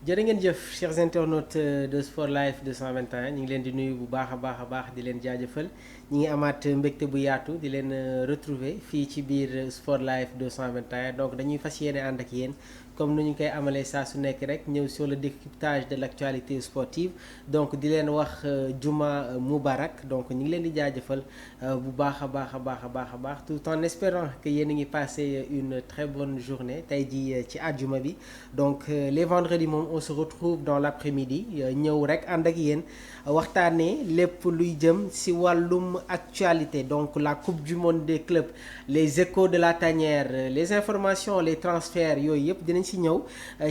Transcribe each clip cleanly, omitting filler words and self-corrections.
jërë ngeen jëf chers internautes de Sport Life 221 ñu ngi leen di nuyu bu baax a baax a baax di leen jaajëfal ñi ngi amaat mbégte bu yaatu di leen retrouver fii ci biir Sport Life 221 donc dañuy fas yéene ànd ak yéen comme ni ñu koy amalee saa su nekk rek ñëw sur le décryptage de l'actualité sportive donc di leen wax Juma Moubarak donc ñu ngi leen di jaajëfal bu baax a baax a baax a baax a baax tout en espérant que yéen a ngi passé une très bonne journée tey jii ci àjjuma bi donc les vendredis moom on se retrouve dans l'après-midi ñëw rek ànd ak yéen waxtaanee lépp luy jëm ci wàllum actualité donc la coupe du monde des clubs les échos de la tanière les informations les transferts yooyu yëpp dinañ ci ñëw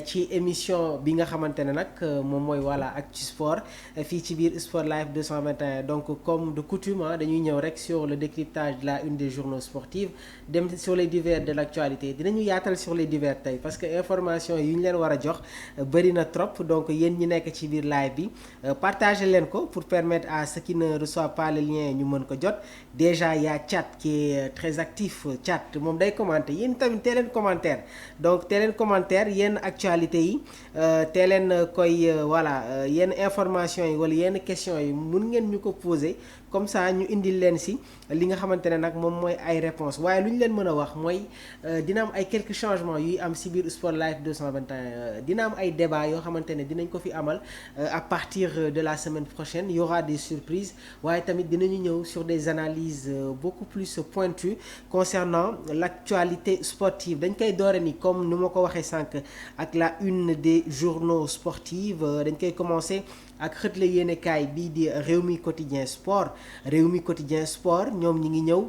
ci émission bi nga xamante ne nag moom mooy voilà Actu Sport fii ci biir Sport Life 221 donc comme de coutume dañuy ñëw rek sur le décryptage de la une des journaux sportifs dem sur les divers de l'actualité dinañu yaatal sur les divers tey parce que information yu ñu leen war a jox bëri na trop donc yéen ñi nekk ci biir live bi partagez leen ko pour permettre à ceux qui ne reçoivent pas le lien ñu mën ko jot déjà y a Chat qui est très actif Chat moom day commenter yéen tamit tee leen commentaire donc tee leen commentaire yenn actualité yi tee leen koy voilà yenn information yi wala yenn questions yi mun ngeen ñu ko poser comme ça ñu indil leen si li nga xamante ne nag moom mooy ay réponses waaye lu ñu leen mën a wax mooy dina am ay quelques changements yuy am si biir Sport Life 221 dina am ay débats yoo xamante ne dinañ ko fi amal à partir de la semaine prochaine il y aura des surprises waaye tamit dinañu ñëw sur des analyses beaucoup plus pointues concernant l'actualité sportive dañ koy doore ni comme ni ma ko waxee sànq ak la une des journaux sportifs dañ koy commencer ak xët la yéenekaay bii di Rewmi Quotidien Sport Rewmi Quotidien Sport ñoom ñi ngi ñëw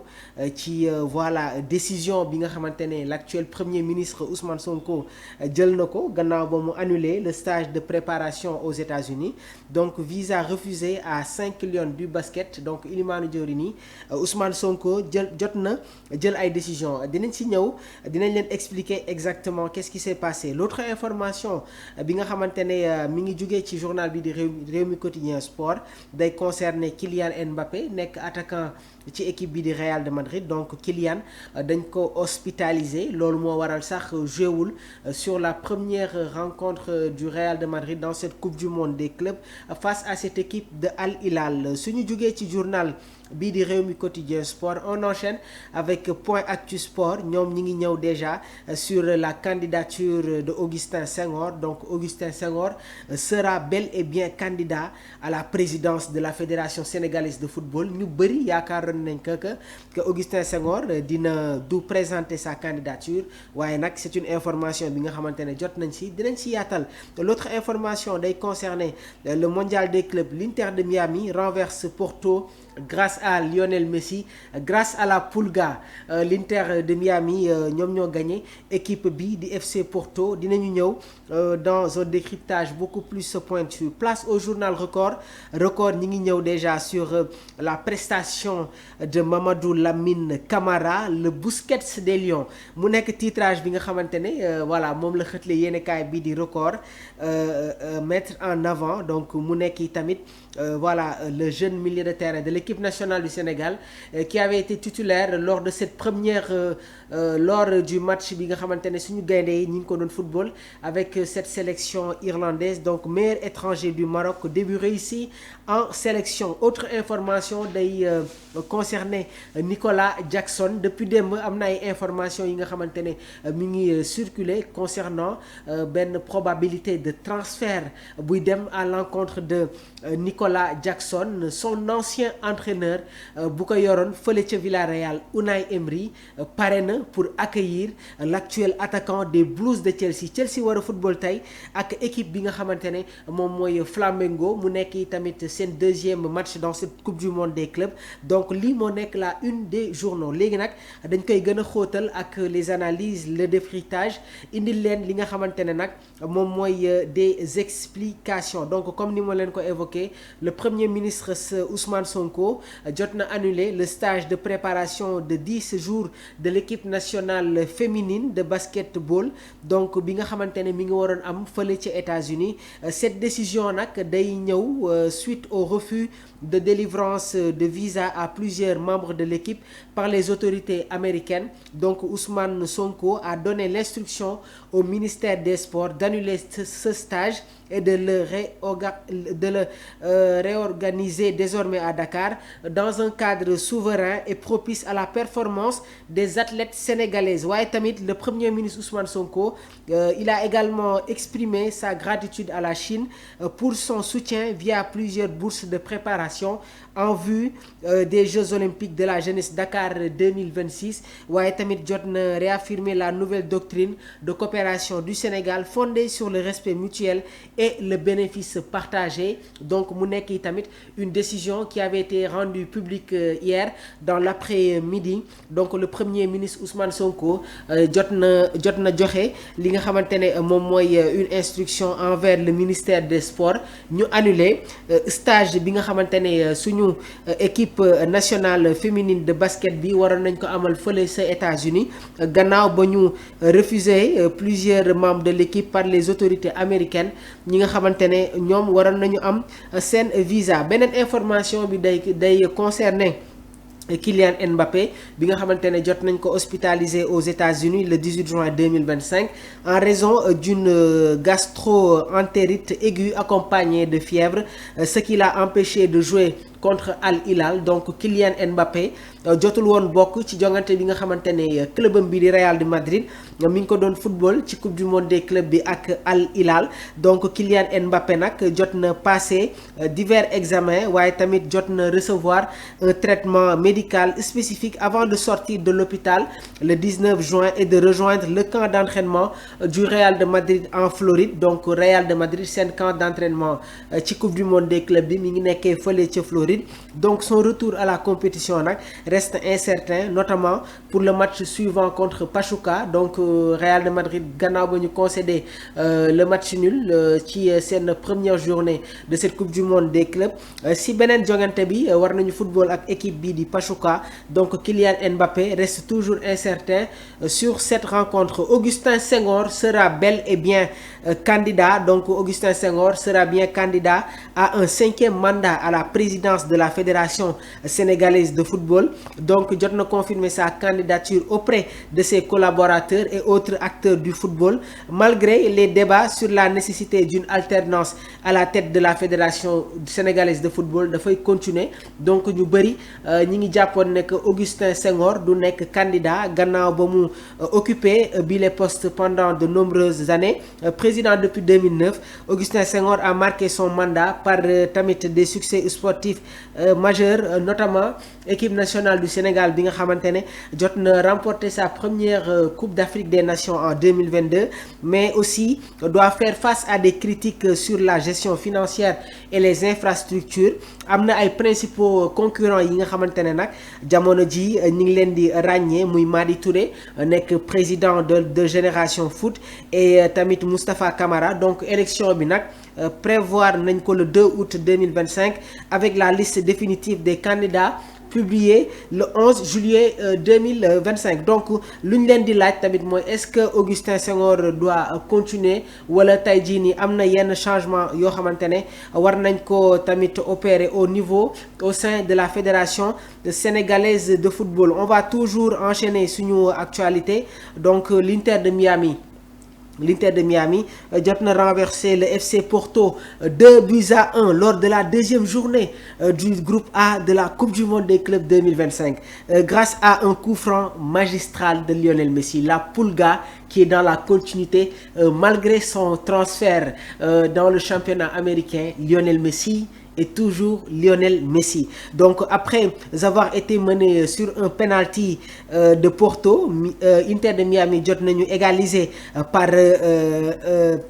ci voilà décision bi nga xamante ne l'actuel premier ministre Ousmane Sonko jël na ko gannaaw ba mu annuler le stage de préparation aux États-Unis donc visa refusé à 5 lions du basket donc Ilimanu Diorini Ousmane Sonko jël ay décision dinañ ci ñëw dinañ leen expliquer exactement qu'est-ce qui s'est passé l'autre information bi nga xamante ne mi ngi jugee ci journal bi di Rewmi Quotidien Sport day concerner Kylian Mbappé nekk attaquant ci équipe bi di Real de Madrid donc Kylian dañ ko hospitalisé loolu moo waral sax jouewul sur la première rencontre du Real de Madrid dans cette coupe du monde des clubs face à cette équipe de Al Hilal suñu jugee ci journal bii di Rewmi Quotidien Sport on enchaîne avec Point Actu Sport ñoom ñi ngi ñëw déjà sur la candidature de Augustin Senghor donc Augustin Senghor sera bel et bien candidat à la présidence de la Fédération sénégalaise de football ñu bëri yaakaaroon nañ que Augustin Senghor dina du présenter sa candidature waaye nag c'est une information bi nga xamante ne jot nañ ci dinañ ci yaatal l'autre information day concerner le mondial des clubs l'Inter de Miami renverse Porto grâce à Lionel Messi grâce à la Pulga l'Inter de Miami ñoom ñoo gagné équipe bi di FC Porto dinañu ñëw dans un décryptage beaucoup plus pointu place au journal Record ñi ngi ñëw déjà sur la prestation de Mamadou Lamine Camara le Busquets des Lions mu nekk titrage bi nga xamante ne voilà moom la xëtle yéenekaay bi di Record mettre en avant donc mu nekk tamit voilà le jeune milieu de terrain de l'équipe nationale du Sénégal qui avait été titulaire lors de cette première lors du match bi nga xamante ne suñu gaynde yi ñi ngi ko doon football avec cette sélection irlandaise donc meilleur étranger du Maroc début réussi en sélection autre information day concerner Nicolas Jackson depuis démb am na ay informations yi nga xamante ne mi ngi circuler concernant benn probabilité de transfert buy dem à l'encontre de Nicolas Jackson son ancien entraîneur bu ko yoroon fële ca Villarreal Unai Emery pare na pour accueillir l'actuel attaquant des Blues de Chelsea war a football tey ak équipe bi nga xamante ne moom mooy Flamengo mu nekk tamit seen deuxième match dans cette coupe du monde des clubs donc lii moo nekk la une des journaux léegi nag dañ koy gën a xóotal ak les analyses le décryptage indil leen li nga xamante ne nag moom mooy des explications donc comme ni ma leen ko évoqué le premier ministre Ousmane Sonko Sonko jot na annulé le stage de préparation de 10 jours de l'équipe nationale féminine de basketball donc bi nga xamante ne mi ngi waroon am fële ci États-Unis cette décision nag day ñëw suite au refus de délivrance de visa à plusieurs membres de l'équipe par les autorités américaines. Donc Ousmane Sonko a donné l'instruction au ministère des Sports d'annuler ce stage et de le réorganiser désormais à Dakar dans un cadre souverain et propice à la performance des athlètes sénégalaises. Waaye tamit le premier ministre Ousmane Sonko il a également exprimé sa gratitude à la Chine pour son soutien via plusieurs bourses de préparation en vue des Jeux olympiques de la jeunesse Dakar 2026. Waaye tamit jot na réaffirmer la nouvelle doctrine de coopération du Sénégal fondée sur le respect mutuel et le bénéfice partagé. Donc mu nekk tamit une décision qui avait été rendue publique hier dans l'après-midi. Donc le premier ministre Ousmane Sonko jot na joxe li nga xamante ne moom mooy une instruction envers le ministère des Sports ñu annuler stage bi nga xamante ne suñu équipe nationale féminine de basket bi waroon nañ ko amal fële sa États-Unis gannaaw ba ñu refusé plusieurs membres de l'équipe par les autorités américaines ñi nga xamante ne ñoom waroon nañu am seen visa. Beneen information bi day concerner Kylian Mbappé bi nga xamante ne jot nañ ko hospitalisé aux États-Unis le 18 juin 2025 en raison d'une gastro-entérite aiguë accompagnée de fièvre, ce qui l'a empêché de jouer contre Al Hilal. Donc Kylian Mbappé jotul woon bokk ci jongante bi nga xamante ne clubam bi di Real de Madrid mi ngi ko doon football ci coupe du monde des clubs bi ak Al Hilal. Donc Kylian Mbappé nag jot na passé divers examens waaye tamit jot na recevoir un traitement médical spécifique avant de sortir de l'hôpital le 19 juin et de rejoindre le camp d'entraînement du Real de Madrid en Floride. Donc Real de Madrid seen camp d'entraînement ci coupe du monde des clubs bi mi ngi nekkee fële ca Floride. Donc son retour à la compétition nag reste incertain, notamment pour le match suivant contre Pachuca. Donc Real de Madrid gannaaw ba ñu concédé le match nul ci seen première journée de cette coupe du monde des clubs. Si beneen jongante bi war nañu football ak équipe bi di Pachuca. Donc Kylian Mbappé reste toujours incertain sur cette rencontre. Augustin Senghor sera bel et bien candidat. Donc Augustin Senghor sera bien candidat à un 5e mandat à la présidence de la Fédération sénégalaise de football. Donc jot na confirmer sa candidature auprès de ses collaborateurs et autres acteurs du football malgré les débats sur la nécessité d'une alternance à la tête de la Fédération sénégalaise de football dafay continuer. Donc ñu bëri ñi ngi jàppoon ne que Augustin Senghor du nekk candidat gannaaw ba mu occupé bi les postes pendant de nombreuses années. Président depuis 2009, Augustin Senghor a marqué son mandat par tamit des succès sportifs majeurs, notamment équipe nationale du Sénégal bi nga xamante ne jot na remporter sa première Coupe d'Afrique des Nations en 2022, mais aussi doit faire face à des critiques sur la gestion financière et les infrastructures. Am na ay principaux concurrents yi nga xamante ne nag jamono ji ñu ngi leen di ràññee muy Madi Touré nekk président de Génération Foot et tamit Moustapha Camara. Donc élection bi nag prévoir nañ ko le 2 août 2025 avec la liste définitive des candidats publié le 11 juillet 2025. Donc lu ñu leen di laaj tamit mooy est-ce que Augustin Senghor doit continuer wala tey jii nii am na yenn changement yoo xamante ne war nañ ko tamit opérer au sein de la Fédération sénégalaise de football. On va toujours enchaîner suñu actualité. Donc l'Inter de Miami jot na renverser le FC Porto 2-1 lors de la deuxième journée du groupe A de la Coupe du monde des clubs 2025 grâce à un coup franc magistral de Lionel Messi. La Pulga qui est dans la continuité malgré son transfert dans le championnat américain. Lionel Messi est toujours Lionel Messi. Donc après avoir été mené sur un penalty de Porto, Inter de Miami jot nañu égalisé par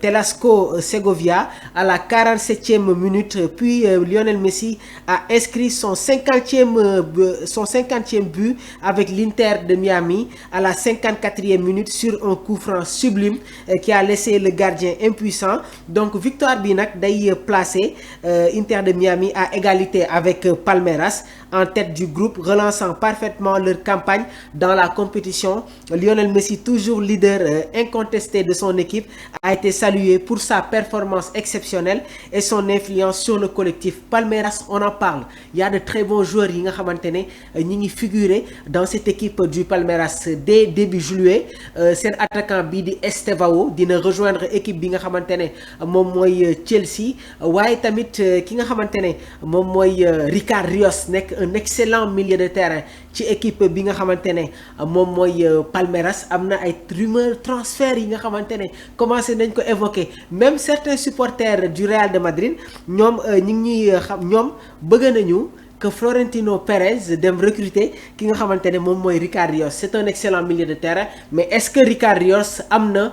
Telasco Segovia à la 47e minute, puis Lionel Messi a inscrit son 50e but avec l'Inter de Miami à la 54e minute sur un coup franc sublime qui a laissé le gardien impuissant. Donc victoire bi nag day placer Inter de Miami à égalité avec Palmeiras en tête du groupe, relançant parfaitement leur campagne dans la compétition. Lionel Messi, toujours leader incontesté de son équipe, a été salué pour sa performance exceptionnelle et son influence sur le collectif. Palmeiras, on en parle. Il y a de très bons joueurs qui ont figuré dans cette équipe du Palmeiras dès début juillet. C'est un attaquant Bidi Estevao dina rejoindre équipe bi nga xamantene mom moy Chelsea waye tamit ki nga xamantene mom moy Ricard Rios nek un excellent milieu de terrain ci équipe bi nga xamantene mom moy Palmeiras amna ay rumeur transfert yi nga xamantene commencé nañ ko évoquer même certains supporters du Real de Madrid ñom ñi ñom bëgg nañu que Florentino Pérez dem recruter ki nga xamantene mom moy Ricard Rios. C'est un excellent milieu de terrain, mais est-ce que Ricard Rios amna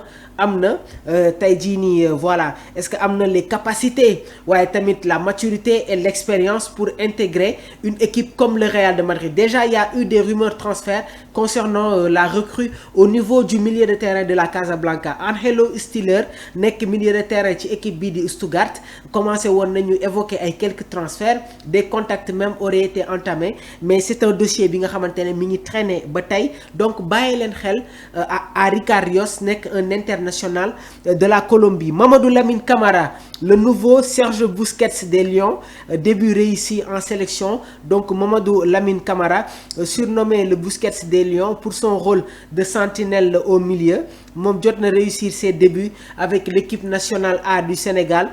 tey jii nii voilà, est-ce que amna les capacités waaye tamit la maturité et l'expérience pour intégrer une équipe comme le Real de Madrid? Déjà il y a eu des rumeurs transferts concernant la recrue au niveau du milieu de terrain de la Casablanca. Angelo Stiller nek milieu de terrain ci équipe bi di Stuttgart, commencé won nañu évoquer ay quelques transferts, des contacts même auraient été entamés, mais c'est un dossier bi nga xamantene mi ngi traîner ba tay. Donc bàyyi leen xel à Ricard Rios nek un international de la Colombie. Mamadou Lamine Camara, le nouveau Serge Busquets des Lions, début réussi en sélection. Donc Mamadou Lamine Camara, surnommé le Busquets des Lions pour son rôle de sentinelle au milieu. Mom jot na réussir ses débuts avec l'équipe nationale A du Sénégal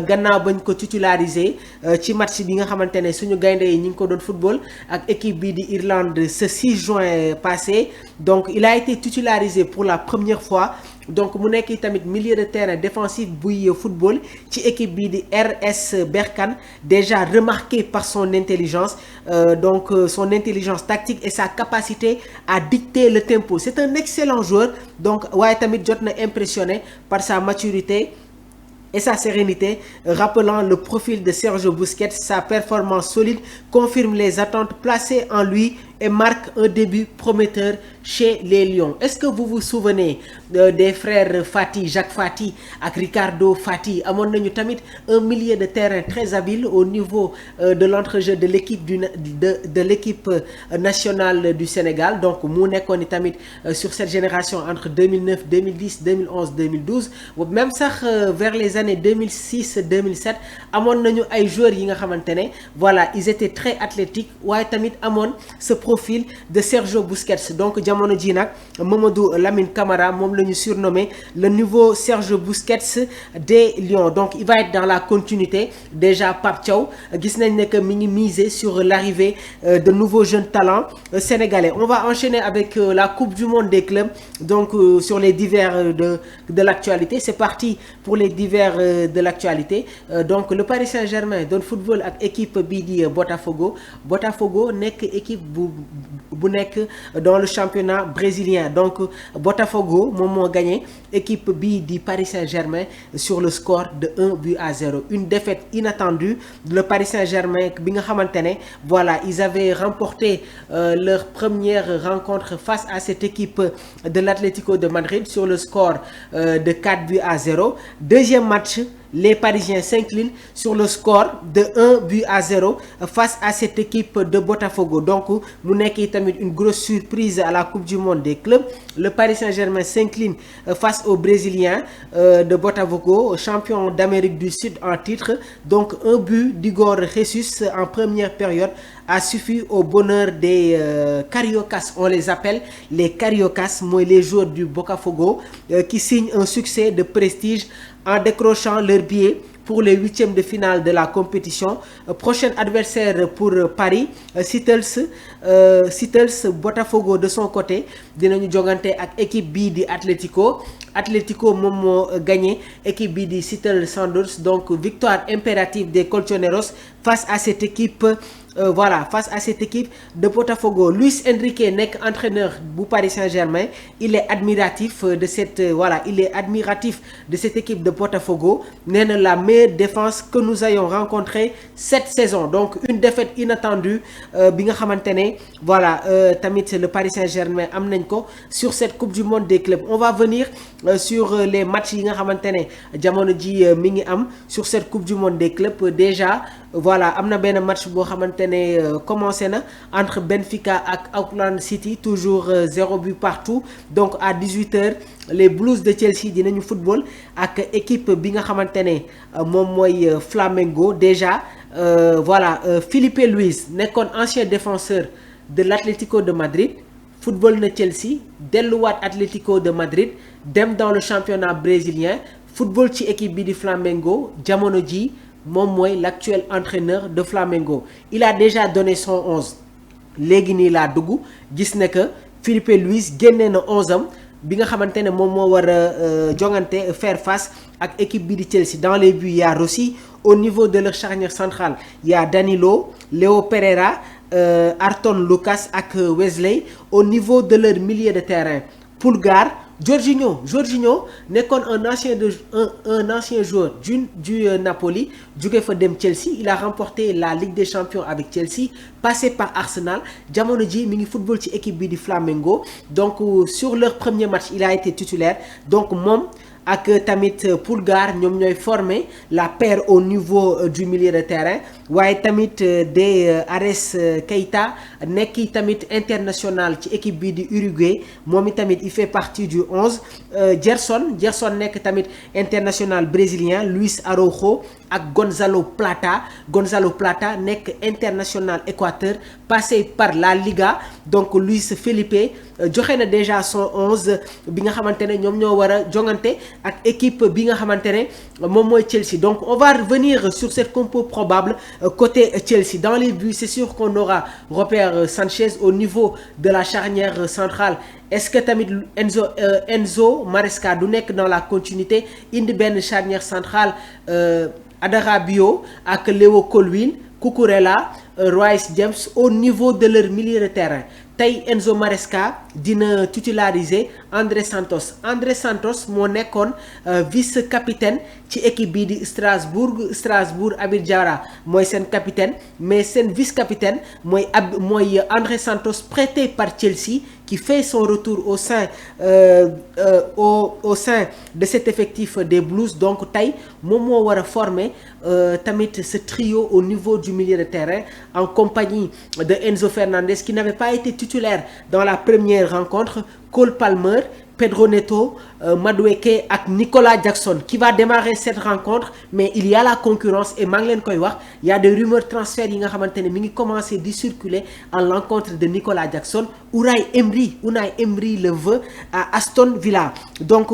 gannaaw bañ ko titularisé ci match bi nga xamantene suñu gaynde yi ñing ko doon football ak équipe bi di Irlande ce 6 juin passé. Donc il a été titularisé pour la première fois. Donc mu nekk tamit milieu de terrain défensif buy football ci équipe bi di RS Berkane, déjà remarqué par son intelligence, son intelligence tactique et sa capacité à dicter le tempo. C'est un excellent joueur, donc waaye tamit jot na impressionné par sa maturité et sa sérénité, rappelant le profil de Sergio Busquets. Sa performance solide confirme les attentes placées en lui et marque un début prometteur chez les Lions. Est-ce que vous vous souvenez des frères Fati, Jacques Fati et Ricardo Fati? Amon nañu tamit un milieu de terrain très habile au niveau de l'entrejeu de l'équipe de l'équipe nationale du Sénégal. Donc mu nekkoon tamit sur cette génération entre 2009, 2010, 2011, 2012, même sax vers les années 2006, 2007 amon nañu ay joueurs yi nga xamantene voilà, ils étaient très athlétiques waaye tamit amon ce profil de Sergio Busquets. Donc jamono ji nak Mamadou Lamine Camara mom lañu surnommé le nouveau Sergio Busquets des Lions. Donc il va être dans la continuité. Déjà Pape Thiaw gis nañ ne que mi ngi miser sur l'arrivée de nouveaux jeunes talents sénégalais. On va enchaîner avec la Coupe du monde des clubs, donc sur les divers de l'actualité. C'est parti pour les divers de l'actualité. Donc le Paris Saint-Germain donne football avec équipe bi di Botafogo. Botafogo nek équipe bu nek dans le championnat brésilien. Donc Botafogo moom gagné équipe bi di Paris Saint-Germain sur le score de 1-0. Une défaite inattendue. Le Paris Saint-Germain bi nga xamantene voilà, ils avaient remporté leur première rencontre face à cette équipe de l'Atlético de Madrid sur le score de 4-0. Deuxième match, les Parisiens s'inclinent sur le score de 1-0 face à cette équipe de Botafogo. Donc, mu nekk tamit une grosse surprise à la Coupe du monde des clubs. Le Paris Saint-Germain s'incline face aux Brésiliens de Botafogo, champion d'Amérique du Sud en titre. Donc, un but d'Igor Jesus en première période a suffi au bonheur des Cariocas. On les appelle les Cariocas, moi les joueurs du Botafogo qui signent un succès de prestige en décrochant leur billet pour les huitièmes de finale de la compétition. Prochain adversaire pour Paris, Seattle Botafogo de son côté dinañu jogante ak équipe bi di Atlético moom gagné équipe bi di Seattle Sounders. Donc victoire impérative des Colchoneros face à cette équipe. Face à cette équipe de Botafogo. Luis Enrique nek entraîneur du Paris Saint-Germain. Il est admiratif de cette équipe de Botafogo. C'est la meilleure défense que nous ayons rencontrée cette saison. Donc une défaite inattendue bi nga xamantene tamit le Paris Saint-Germain am nañ ko sur cette Coupe du monde des clubs. On va venir sur les matchs yi nga xamantene jamono ji mi ngi am sur cette Coupe du monde des clubs. Déjà voilà am na benn match boo xamante ne commencé na entre Benfica ak Auckland City toujours 0 but partout donc à 18h les Blues de Chelsea dinañu football ak équipe bi nga xamante ne moom mooy Flamengo déjà voilà Filipe Luis nekkoon ancien défenseur de l'Atlético de Madrid football na Chelsea delluwaat Atlético de Madrid dem dans le championnat brésilien football ci équipe bi di Flamengo jamono ji moom mooy l'actuel entraîneur de Flamengo il a déjà donné son 11 léegi nii laa dugg gis ne que Filipe Luis génnee na 11 am bi nga xamante ne moom moo war a jongante faire face ak équipe bi di Chelsea dans les buts il y a Rossi au niveau de leur charnière centrale il y a Danilo Léo Pereira Arton Lucas ak Wesley au niveau de leur milieu de terrain Pulgar Jorginho nekkoon un ancien joueur du Napoli jóge fa dem Chelsea il a remporté la Ligue des Champions avec Chelsea passé par Arsenal jamono ji mi ngi football ci équipe bi di Flamengo donc sur leur premier match il a été titulaire donc moom ak tamit Pulgar ñoom ñooy former la paire au niveau du milieu de terrain waaye tamit des Ares Keita nekki tamit international ci équipe bi di Uruguay moom i tamit il fait partie du 11 Gerson nekk tamit international brésilien Luis Araujo ak Gonzalo Plata nekk international Équateur passé par la Liga donc Luis Felipe joxe na déjà son 11 bi nga xamante ne ñoom ñoo war a jongante ak équipe bi nga xamante ne moom mooy Chelsea donc on va revenir sur cette compo probable côté Chelsea dans les buts c'est sûr qu'on aura Robert Sanchez au niveau de la charnière centrale est-ce que tamit Enzo Maresca du nekk dans la continuité indi benn charnière centrale Adara Bio ak Leo Colwill Cucurella Reece James au niveau de leur milieu de terrain tey Enzo Maresca dina titulariser André Santos moo nekkoon vice-capitaine ci équipe bii di Strasbourg Habib Diarra mooy seen capitaine mais seen vice-capitaine mooy André Santos prêté par Chelsea qui fait son retour au sein de cet effectif des Blues donc tey moom moo war a former tamit ce trio au niveau du milieu de terrain en compagnie de Enzo Fernandez qui n'avait pas été titulaire dans la première rencontre Cole Palmer Pedro Neto Madueke ak Nicolas Jackson qui va démarrer cette rencontre mais il y a la concurrence et maa ngi leen koy wax il y a des rumeurs transferts yi nga xamante ne mi ngi commencer di circuler en l'encontre de Nicolas Jackson Unai Emery le veut à Aston Villa donc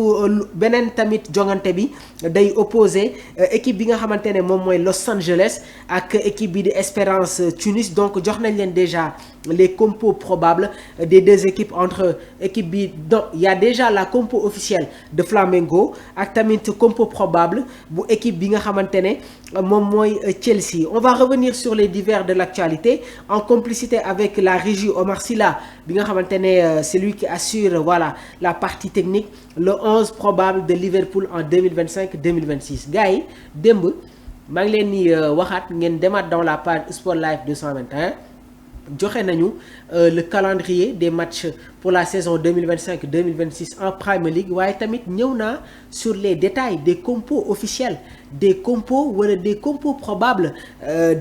beneen tamit jongante bi day opposer équipe bi nga xamante ne moom mooy Los Angeles ak équipe bi di Espérance Tunis donc jox nañ leen déjà les compos probables des deux équipes entre équipe bi donc il y a déjà la compo officielle de Flamengo ak tamit compo probable bu équipe bi nga xamante ne moom mooy Chelsea on va revenir sur les divers de l'actualité en complicité avec la régie Omar Sylla bi nga xamante ne c'est lui qui assure voilà la partie technique le 11 probable de Liverpool en 2025-2026 gars yi démb maa ngi leen ni waxaat ngeen demaat dans la page Sport Life 221 joxe nañu le calendrier des matchs pour la saison 2025-2026 en Premier League waaye tamit ñëw naa sur les détails des compos officiels des compos wala des compos probables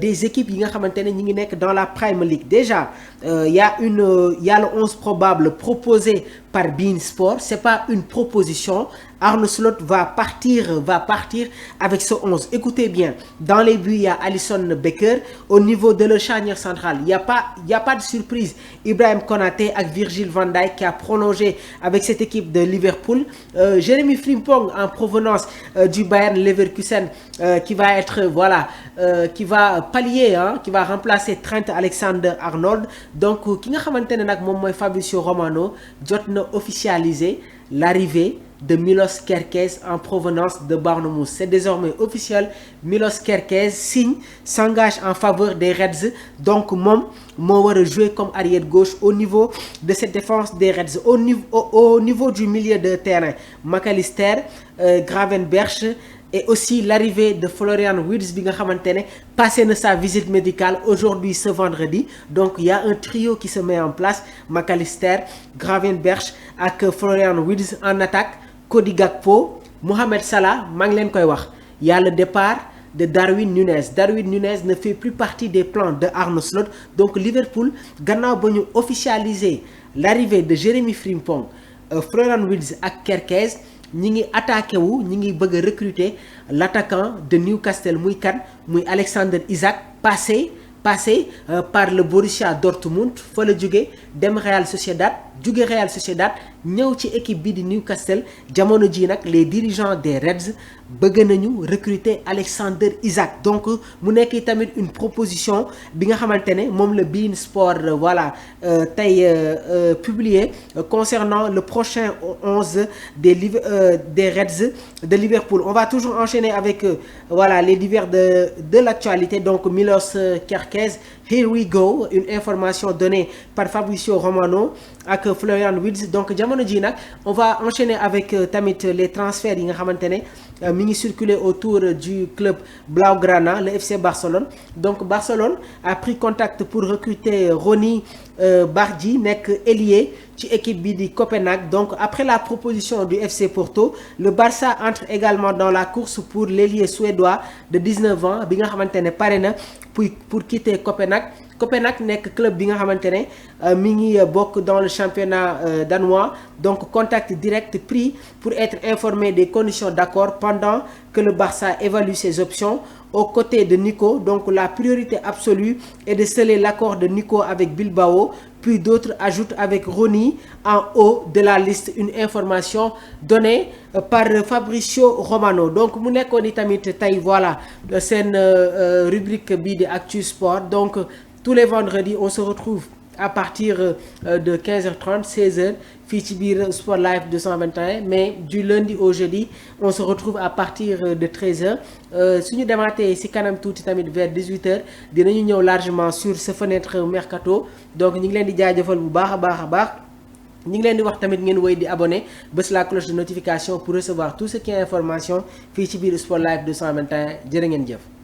des équipes yi nga xamante ne ñi ngi nekk dans la Premier League déjà il y a le 11 probable proposé par beIN Sport c'est pas une proposition Arne Slot va partir avec ce 11 écoutez bien dans les buts il y a Alisson Becker au niveau de leur charnière centrale il y a pas de surprise Ibrahim Konaté ak Virgil van Dijk qui a prolongé avec cette équipe de Liverpool Jérémy Frimpong en provenance du Bayern Leverkusen qui va être qui va pallier qui va remplacer Trent Alexander-Arnold donc ki nga xamante ne nag moom mooy Fabrizio Romano jot na officialiser l'arrivée de Milos Kerkez en provenance de Bournemouth c'est désormais officiel Milos Kerkez s'engage en faveur des Reds donc moom moo war a jouer comme arrière gauche au niveau de cette défense des Reds au niveau du milieu de terrain McAllister Gravenberch et aussi l'arrivée de Florian Wirtz bi nga xamante ne passé na sa visite médicale aujourd'hui ce vendredi donc il y a un trio qui se met en place McAllister Gravenberch ak Florian Wirtz en attaque Cody Gakpo Mohamed Salah maa ngi leen koy wax il y a le départ de Darwin Núñez. Darwin Núñez ne fait plus partie des plans de Arne Slot. Donc Liverpool gannaaw ba ñu officialiser l'arrivée de Jérémy Frimpong, Florian Wirtz ak Kerkez, ñi ngi attaqué wu ñi ngi bëgg a recruter l'attaquant de Newcastle muy Alexander Isak passé par le Borussia Dortmund fa la jóge dem Real Sociedad ñëw ci équipe bi di Newcastle. jamono ji nag les dirigeants des Reds bëgg nañu recruter Alexander Isak. Donc mu nekk tamit une proposition bi nga xamante ne moom la beIN Sport tey publié concernant le prochain 11 des Reds de Liverpool. On va toujours enchaîner avec les divers de l'actualité. Donc Milos Kerkez, here we go, une information donnée par Fabrizio Romano ak Florian Wirtz. Donc jamono ji nag on va enchaîner avec tamit les transferts yi nga xamante ne mi ngi circuler autour du club Blaugrana, le FC Barcelone. Donc Barcelone a pris contact pour recruter Ronny Bardji, nekk ailier ci équipe bi di Copenhague. Donc après la proposition du FC Porto, le Barça entre également dans la course pour l'ailier suédois de 19 ans bi nga xamante ne pare na pour quitter Copenhague nekk club bi nga xamante ne mi ngi bokk dans le championnat danois. Donc contact direct pris pour être informé des conditions d'accord pendant que le Barça évalue ses options aux côtés de Nico. Donc la priorité absolue est de sceller l'accord de Nico avec Bilbao, puis d'autres ajoutent avec Ronny en haut de la liste, une information donnée par Fabrizio Romano. Donc mu nekkoon ni tamit tey seen rubrique bii di Actu Sport. Donc tous les vendredis on se retrouve à partir de 15h30 16h fii ci biir Sport Life 221, mais du lundi au jeudi on se retrouve à partir de 13h. suñu demaatee ci kanam tuuti tamit vers 18h dinañu ñëw largement sur ce fenêtre mercato. Donc ñu ngi leen di jaajëfal bu baax a baax ñu ngi leen di wax tamit ngeen woy di abonné bës la cloche de notification pour recevoir tout ce qui est information fii ci biir Sport Life 221. jërë ngeen jëf.